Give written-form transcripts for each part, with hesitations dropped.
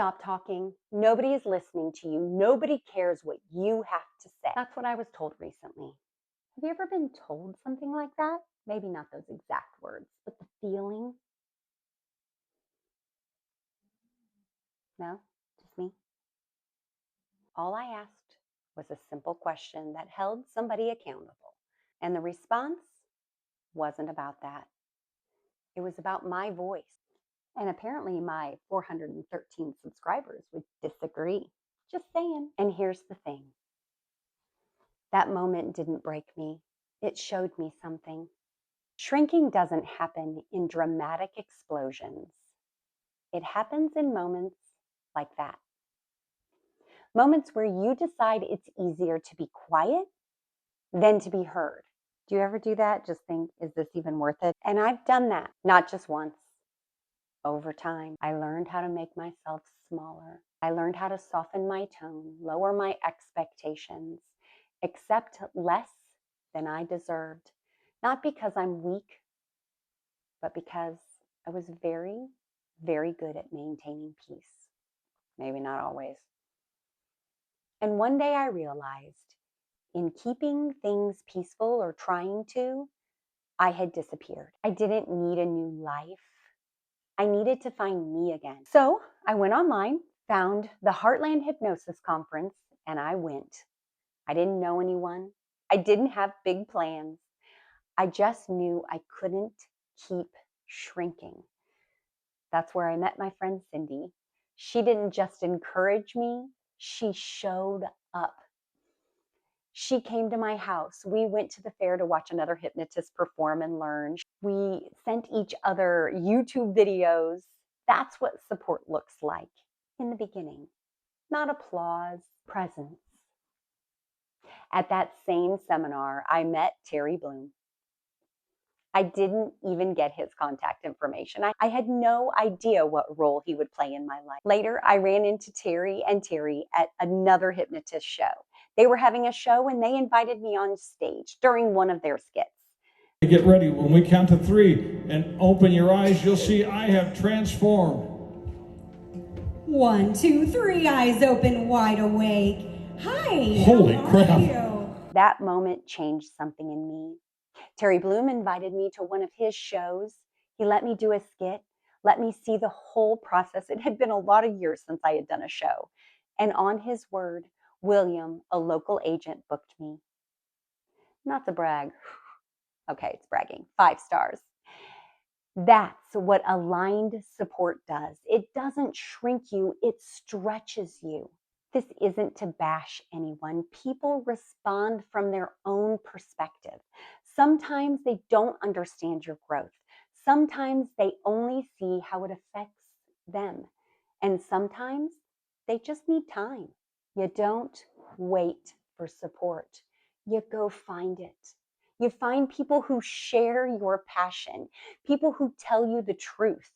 Stop talking. Nobody is listening to you. Nobody cares what you have to say. That's what I was told recently. Have you ever been told something like that? Maybe not those exact words, but the feeling? No, just me. All I asked was a simple question that held somebody accountable. And the response wasn't about that. It was about my voice. And apparently my 413 subscribers would disagree. Just saying. And here's the thing. That moment didn't break me. It showed me something. Shrinking doesn't happen in dramatic explosions. It happens in moments like that. Moments where you decide it's easier to be quiet than to be heard. Do you ever do that? Just think, is this even worth it? And I've done that, not just once. Over time, I learned how to make myself smaller. I learned how to soften my tone, lower my expectations, accept less than I deserved. Not because I'm weak, but because I was very, very good at maintaining peace. Maybe not always. And one day I realized in keeping things peaceful or trying to, I had disappeared. I didn't need a new life. I needed to find me again. So I went online, found the Heartland Hypnosis Conference, and I went. I didn't know anyone. I didn't have big plans. I just knew I couldn't keep shrinking. That's where I met my friend Cindy. She didn't just encourage me, she showed up. She came to my house. We went to the fair to watch another hypnotist perform and learn. We sent each other YouTube videos. That's what support looks like in the beginning. Not applause, presence. At that same seminar, I met Terry Bloom. I didn't even get his contact information. I had no idea what role he would play in my life. Later, I ran into Terry and Terry at another hypnotist show. They were having a show and they invited me on stage during one of their skits. Get ready. When we count to 3 and open your eyes, you'll see I have transformed. 1, 2, 3, eyes open, wide awake. Hi, Holy how crap. are you? That moment changed something in me. Terry Bloom invited me to one of his shows. He let me do a skit, let me see the whole process. It had been a lot of years since I had done a show. And on his word, William, a local agent, booked me. Not to brag. Okay, it's bragging. 5 stars. That's what aligned support does. It doesn't shrink you, it stretches you. This isn't to bash anyone. People respond from their own perspective. Sometimes they don't understand your growth. Sometimes they only see how it affects them. And sometimes they just need time. You don't wait for support. You go find it. You find people who share your passion, people who tell you the truth,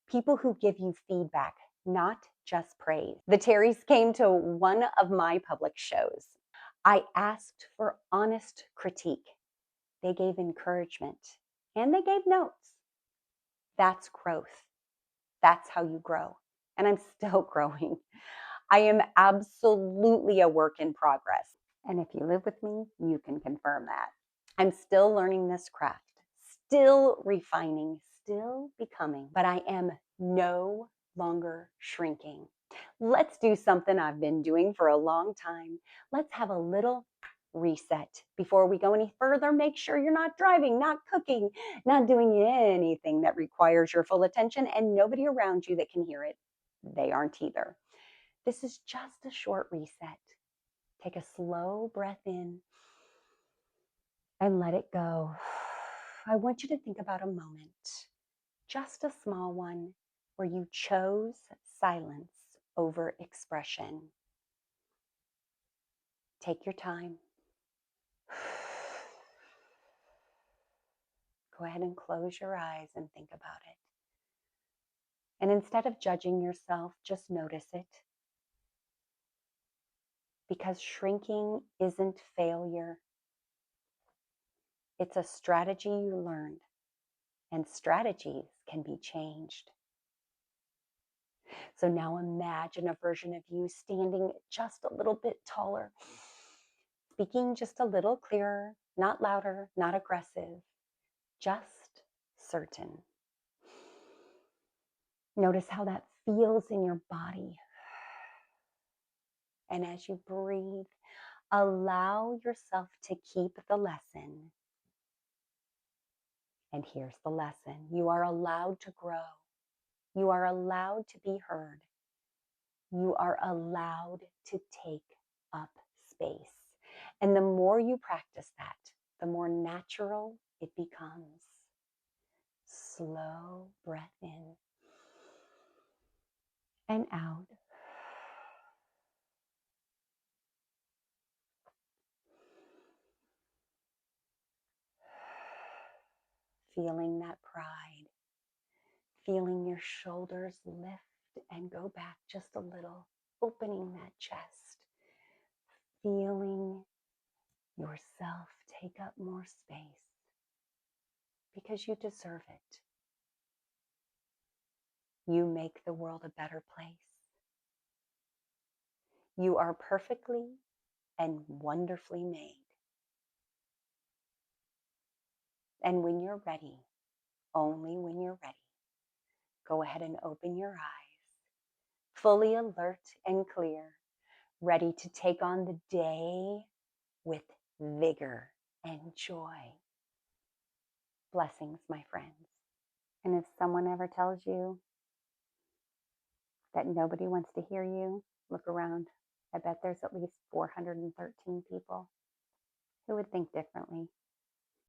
people who give you feedback, not just praise. The Terrys came to one of my public shows. I asked for honest critique. They gave encouragement and they gave notes. That's growth. That's how you grow. And I'm still growing. I am absolutely a work in progress. And if you live with me, you can confirm that. I'm still learning this craft, still refining, still becoming, but I am no longer shrinking. Let's do something I've been doing for a long time. Let's have a little reset. Before we go any further, make sure you're not driving, not cooking, not doing anything that requires your full attention and nobody around you that can hear it. They aren't either. This is just a short reset. Take a slow breath in and let it go. I want you to think about a moment, just a small one, where you chose silence over expression. Take your time. Go ahead and close your eyes and think about it. And instead of judging yourself, just notice it. Because shrinking isn't failure. It's a strategy you learned, and strategies can be changed. So now imagine a version of you standing just a little bit taller, speaking just a little clearer, not louder, not aggressive, just certain. Notice how that feels in your body. And as you breathe, allow yourself to keep the lesson. And here's the lesson. You are allowed to grow. You are allowed to be heard. You are allowed to take up space. And the more you practice that, the more natural it becomes. Slow breath in and out. Feeling that pride. Feeling your shoulders lift and go back just a little. Opening that chest. Feeling yourself take up more space. Because you deserve it. You make the world a better place. You are perfectly and wonderfully made. And when you're ready, only when you're ready, go ahead and open your eyes, fully alert and clear, ready to take on the day with vigor and joy. Blessings, my friends. And if someone ever tells you that nobody wants to hear you, look around. I bet there's at least 413 people who would think differently.